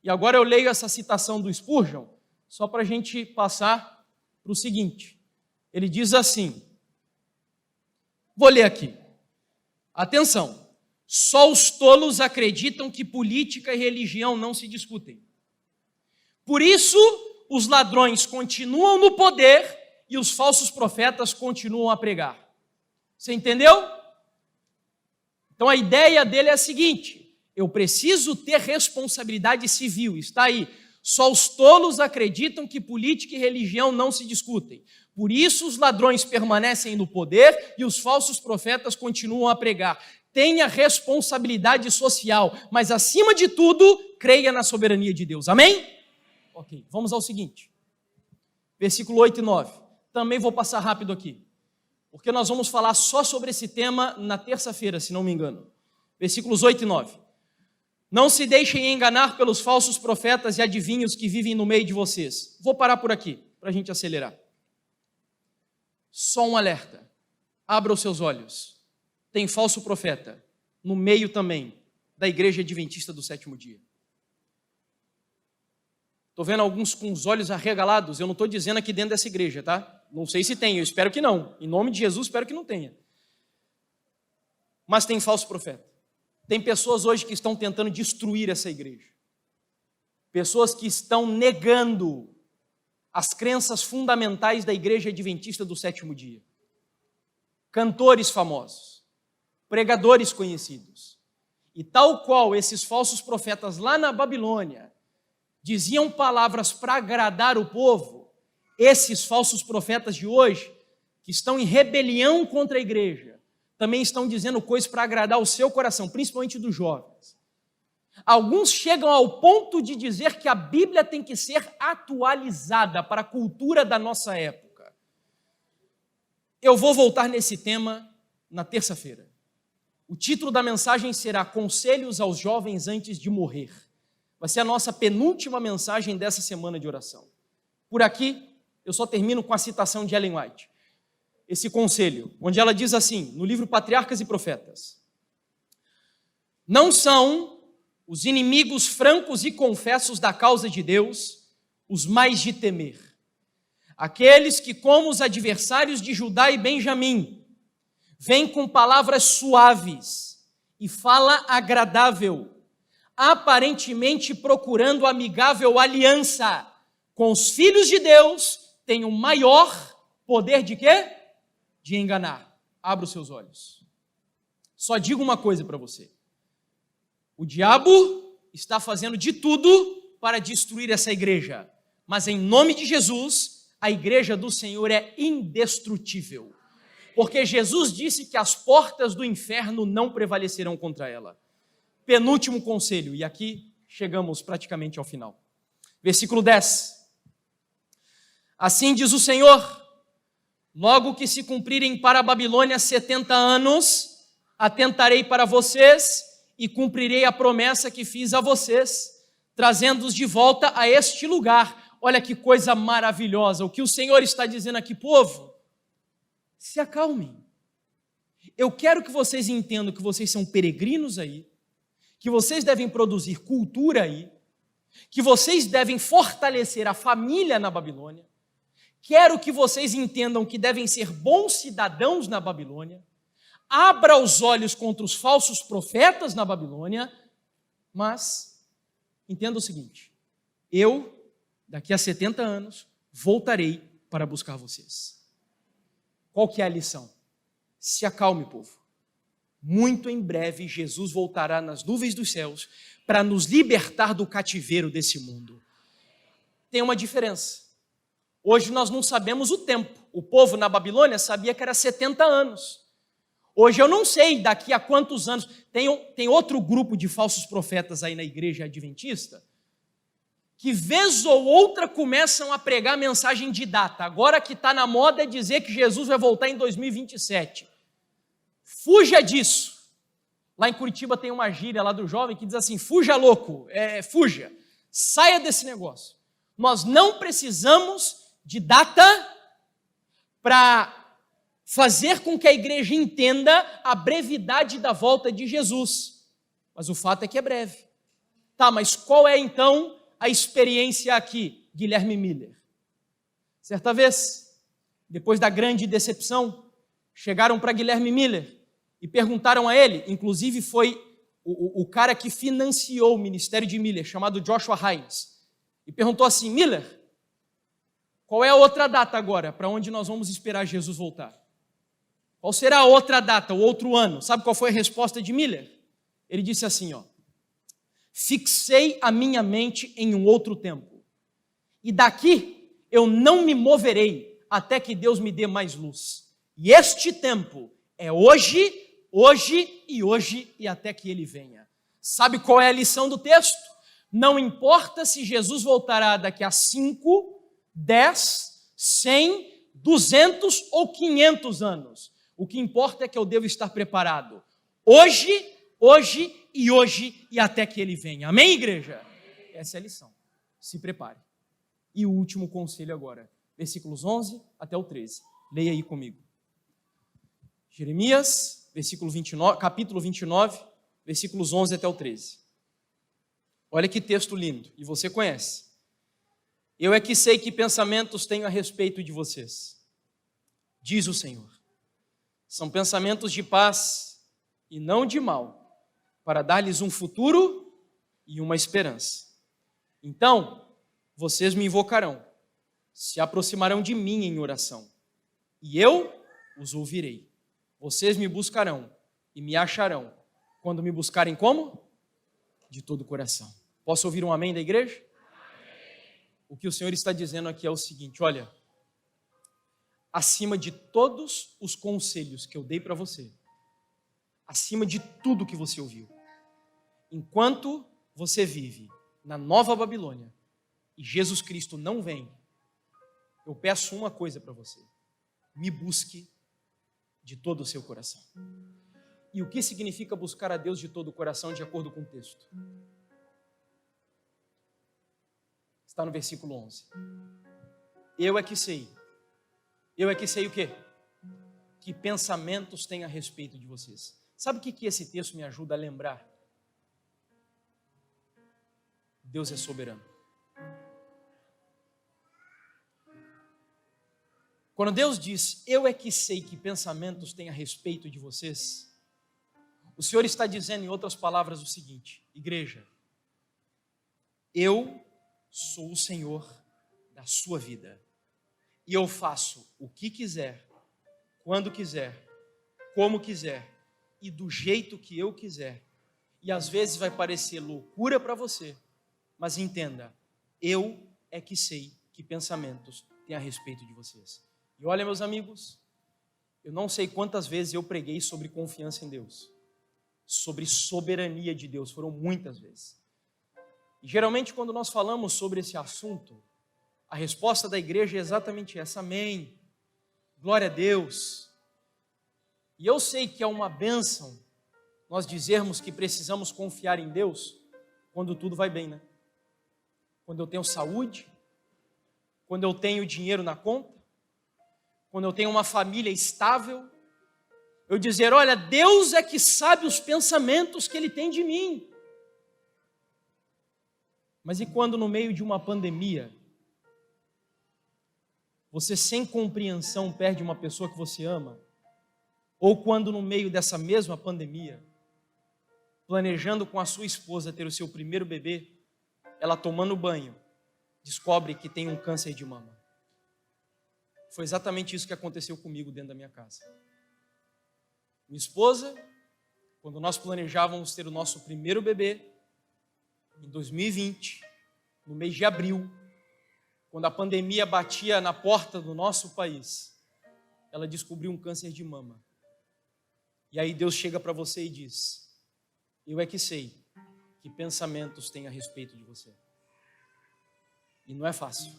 E agora eu leio essa citação do Spurgeon, só para a gente passar para o seguinte. Ele diz assim, vou ler aqui. Atenção. Só os tolos acreditam que política e religião não se discutem. Por isso, os ladrões continuam no poder e os falsos profetas continuam a pregar. Você entendeu? Então a ideia dele é a seguinte: eu preciso ter responsabilidade civil, está aí. Só os tolos acreditam que política e religião não se discutem. Por isso os ladrões permanecem no poder e os falsos profetas continuam a pregar. Tenha responsabilidade social, mas acima de tudo, creia na soberania de Deus. Amém? Ok, vamos ao seguinte. Versículo 8 e 9. Também vou passar rápido aqui, porque nós vamos falar só sobre esse tema na terça-feira, se não me engano. Versículos 8 e 9. Não se deixem enganar pelos falsos profetas e adivinhos que vivem no meio de vocês. Vou parar por aqui, para a gente acelerar. Só um alerta. Abra os seus olhos. Tem falso profeta no meio também da igreja adventista do sétimo dia. Estou vendo alguns com os olhos arregalados. Eu não estou dizendo aqui dentro dessa igreja, tá? Não sei se tem, eu espero que não. Em nome de Jesus, espero que não tenha. Mas tem falso profeta. Tem pessoas hoje que estão tentando destruir essa igreja. Pessoas que estão negando as crenças fundamentais da igreja adventista do sétimo dia. Cantores famosos. Pregadores conhecidos. E tal qual esses falsos profetas lá na Babilônia diziam palavras para agradar o povo, esses falsos profetas de hoje, que estão em rebelião contra a igreja, também estão dizendo coisas para agradar o seu coração, principalmente dos jovens. Alguns chegam ao ponto de dizer que a Bíblia tem que ser atualizada para a cultura da nossa época. Eu vou voltar nesse tema na terça-feira. O título da mensagem será Conselhos aos Jovens Antes de Morrer. Vai ser a nossa penúltima mensagem dessa semana de oração. Por aqui, eu só termino com a citação de Ellen White. Esse conselho, onde ela diz assim, no livro Patriarcas e Profetas: não são os inimigos francos e confessos da causa de Deus os mais de temer. Aqueles que, como os adversários de Judá e Benjamim, vêm com palavras suaves e fala agradável, aparentemente procurando amigável aliança com os filhos de Deus, têm o maior poder de quê? De enganar. Abra os seus olhos. Só digo uma coisa para você. O diabo está fazendo de tudo para destruir essa igreja, mas em nome de Jesus, a igreja do Senhor é indestrutível, porque Jesus disse que as portas do inferno não prevalecerão contra ela. Penúltimo conselho, e aqui chegamos praticamente ao final. Versículo 10. Assim diz o Senhor: logo que se cumprirem para a Babilônia 70 anos, atentarei para vocês e cumprirei a promessa que fiz a vocês, trazendo-os de volta a este lugar. Olha que coisa maravilhosa. O que o Senhor está dizendo aqui, povo, se acalmem. Eu quero que vocês entendam que vocês são peregrinos aí, que vocês devem produzir cultura aí, que vocês devem fortalecer a família na Babilônia. Quero que vocês entendam que devem ser bons cidadãos na Babilônia. Abra os olhos contra os falsos profetas na Babilônia, mas entenda o seguinte: eu, daqui a 70 anos, voltarei para buscar vocês. Qual que é a lição? Se acalme, povo. Muito em breve, Jesus voltará nas nuvens dos céus para nos libertar do cativeiro desse mundo. Tem uma diferença. Hoje nós não sabemos o tempo. O povo na Babilônia sabia que era 70 anos. Hoje eu não sei daqui a quantos anos. Tem outro grupo de falsos profetas aí na igreja adventista que vez ou outra começam a pregar mensagem de data. Agora que está na moda é dizer que Jesus vai voltar em 2027. Fuja disso. Lá em Curitiba tem uma gíria lá do jovem que diz assim: fuja louco, fuja, saia desse negócio. Nós não precisamos de data para fazer com que a igreja entenda a brevidade da volta de Jesus. Mas o fato é que é breve. Tá, mas qual é então a experiência aqui? Guilherme Miller. Certa vez, depois da grande decepção, chegaram para Guilherme Miller e perguntaram a ele, inclusive foi o cara que financiou o ministério de Miller, chamado Joshua Hines, e perguntou assim: Miller, qual é a outra data agora para onde nós vamos esperar Jesus voltar? Qual será a outra data, o outro ano? Sabe qual foi a resposta de Miller? Ele disse assim, fixei a minha mente em um outro tempo, e daqui eu não me moverei até que Deus me dê mais luz. E este tempo é hoje, hoje e até que Ele venha. Sabe qual é a lição do texto? Não importa se Jesus voltará daqui a 5, 10, 100, 200 ou 500 anos. O que importa é que eu devo estar preparado hoje e até que Ele venha. Amém, igreja? Essa é a lição. Se prepare. E o último conselho agora, versículos 11 até o 13. Leia aí comigo. Jeremias, capítulo 29, versículos 11 até o 13. Olha que texto lindo, e você conhece. Eu é que sei que pensamentos tenho a respeito de vocês, diz o Senhor. São pensamentos de paz e não de mal, para dar-lhes um futuro e uma esperança. Então, vocês me invocarão, se aproximarão de mim em oração, e eu os ouvirei. Vocês me buscarão e me acharão, quando me buscarem como? De todo o coração. Posso ouvir um amém da igreja? Amém. O que o Senhor está dizendo aqui é o seguinte: olha, acima de todos os conselhos que eu dei para você, acima de tudo que você ouviu. Enquanto você vive na Nova Babilônia e Jesus Cristo não vem, eu peço uma coisa para você: me busque de todo o seu coração. E o que significa buscar a Deus de todo o coração, de acordo com o texto? Está no versículo 11. Eu é que sei o quê? Que pensamentos tem a respeito de vocês. Sabe o que esse texto me ajuda a lembrar? Deus é soberano. Quando Deus diz, eu é que sei que pensamentos tem a respeito de vocês, o Senhor está dizendo, em outras palavras, o seguinte: igreja, eu sou o Senhor da sua vida, e eu faço o que quiser, quando quiser, como quiser, e do jeito que eu quiser. E às vezes vai parecer loucura para você, mas entenda, eu é que sei que pensamentos tem a respeito de vocês. E olha, meus amigos, eu não sei quantas vezes eu preguei sobre confiança em Deus, sobre soberania de Deus, foram muitas vezes. E geralmente quando nós falamos sobre esse assunto, a resposta da igreja é exatamente essa: amém, glória a Deus. E eu sei que é uma bênção nós dizermos que precisamos confiar em Deus quando tudo vai bem, né? Quando eu tenho saúde, quando eu tenho dinheiro na conta, quando eu tenho uma família estável, eu dizer, olha, Deus é que sabe os pensamentos que Ele tem de mim. Mas e quando no meio de uma pandemia, você sem compreensão perde uma pessoa que você ama? Ou quando no meio dessa mesma pandemia, planejando com a sua esposa ter o seu primeiro bebê, ela tomando banho, descobre que tem um câncer de mama. Foi exatamente isso que aconteceu comigo dentro da minha casa. Minha esposa, quando nós planejávamos ter o nosso primeiro bebê, em 2020, no mês de abril, quando a pandemia batia na porta do nosso país, ela descobriu um câncer de mama. E aí Deus chega para você e diz, eu é que sei que pensamentos tem a respeito de você. E não é fácil.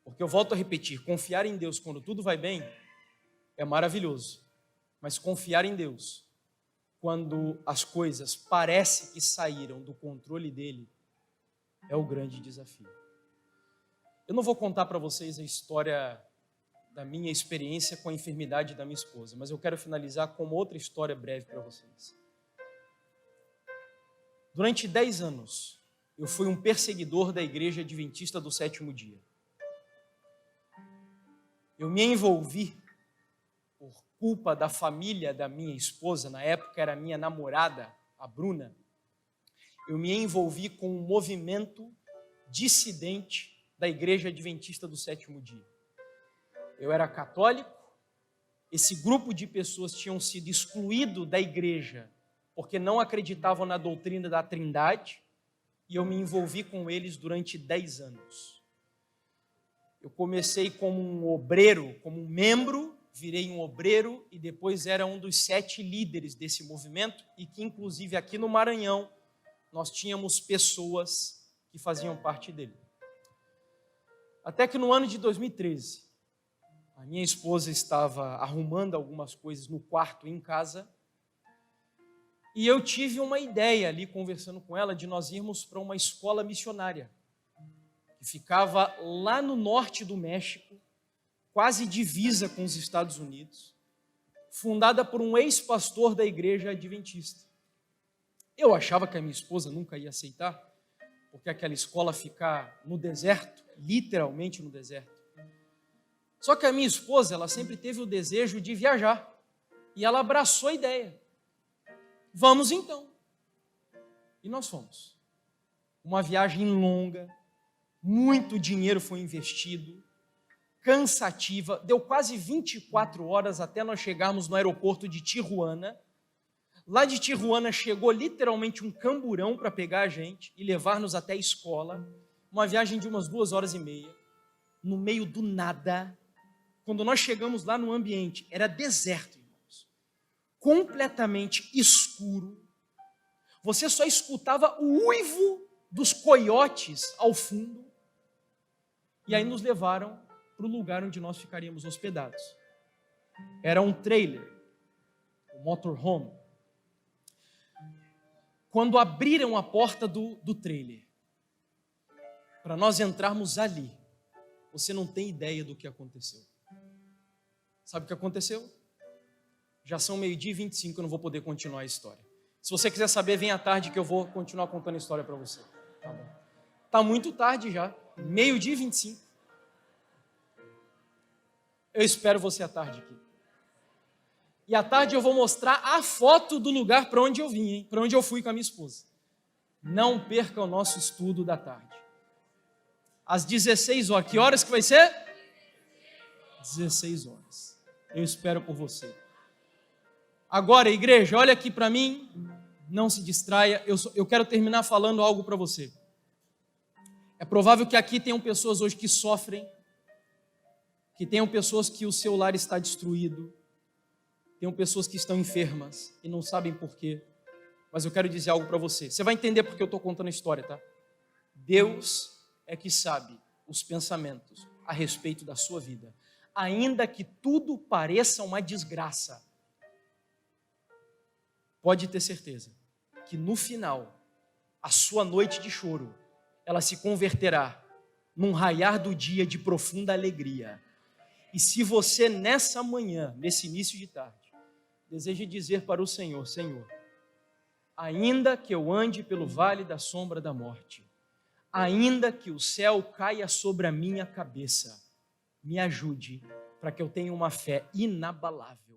Porque eu volto a repetir, confiar em Deus quando tudo vai bem é maravilhoso. Mas confiar em Deus quando as coisas parecem que saíram do controle dele é o grande desafio. Eu não vou contar para vocês a história da minha experiência com a enfermidade da minha esposa, mas eu quero finalizar com outra história breve para vocês. Durante 10 anos, eu fui um perseguidor da Igreja Adventista do Sétimo Dia. Eu me envolvi, por culpa da família da minha esposa, na época era minha namorada, a Bruna, eu me envolvi com um movimento dissidente da Igreja Adventista do Sétimo Dia. Eu era católico, esse grupo de pessoas tinham sido excluído da igreja porque não acreditavam na doutrina da Trindade, e eu me envolvi com eles durante 10 anos. Eu comecei como um obreiro, como um membro, virei um obreiro e depois era um dos 7 líderes desse movimento, e que inclusive aqui no Maranhão nós tínhamos pessoas que faziam parte dele. Até que no ano de 2013, a minha esposa estava arrumando algumas coisas no quarto em casa e eu tive uma ideia ali, conversando com ela, de nós irmos para uma escola missionária que ficava lá no norte do México, quase divisa com os Estados Unidos, fundada por um ex-pastor da igreja adventista. Eu achava que a minha esposa nunca ia aceitar, porque aquela escola fica no deserto, literalmente no deserto. Só que a minha esposa, ela sempre teve o desejo de viajar, e ela abraçou a ideia. Vamos então. E nós fomos. Uma viagem longa, muito dinheiro foi investido, cansativa, deu quase 24 horas até nós chegarmos no aeroporto de Tijuana. Lá de Tijuana chegou literalmente um camburão para pegar a gente e levar-nos até a escola, uma viagem de umas 2 horas e meia, no meio do nada. Quando nós chegamos lá no ambiente, era deserto, irmãos. completamente escuro. Você só escutava o uivo dos coiotes ao fundo. E aí nos levaram para o lugar onde nós ficaríamos hospedados. Era um trailer, um motorhome. Quando abriram a porta do trailer, para nós entrarmos ali, você não tem ideia do que aconteceu. Sabe o que aconteceu? Já são 12:25, eu não vou poder continuar a história. Se você quiser saber, vem à tarde que eu vou continuar contando a história para você. Tá bom. Tá muito tarde já, 12:25. Eu espero você à tarde aqui. E à tarde eu vou mostrar a foto do lugar para onde eu vim, hein? Para onde eu fui com a minha esposa. Não perca o nosso estudo da tarde. Às 16 horas. Que horas que vai ser? 16 horas. Eu espero por você. Agora, igreja, olha aqui para mim. Não se distraia. Eu quero terminar falando algo para você. É provável que aqui tenham pessoas hoje que sofrem, que tenham pessoas que o seu lar está destruído, tenham pessoas que estão enfermas e não sabem por quê. Mas eu quero dizer algo para você. Você vai entender porque eu estou contando a história, tá? Deus é que sabe os pensamentos a respeito da sua vida. Ainda que tudo pareça uma desgraça, pode ter certeza que no final, a sua noite de choro, ela se converterá num raiar do dia de profunda alegria. E se você nessa manhã, nesse início de tarde, deseja dizer para o Senhor: Senhor, ainda que eu ande pelo vale da sombra da morte, ainda que o céu caia sobre a minha cabeça, me ajude para que eu tenha uma fé inabalável.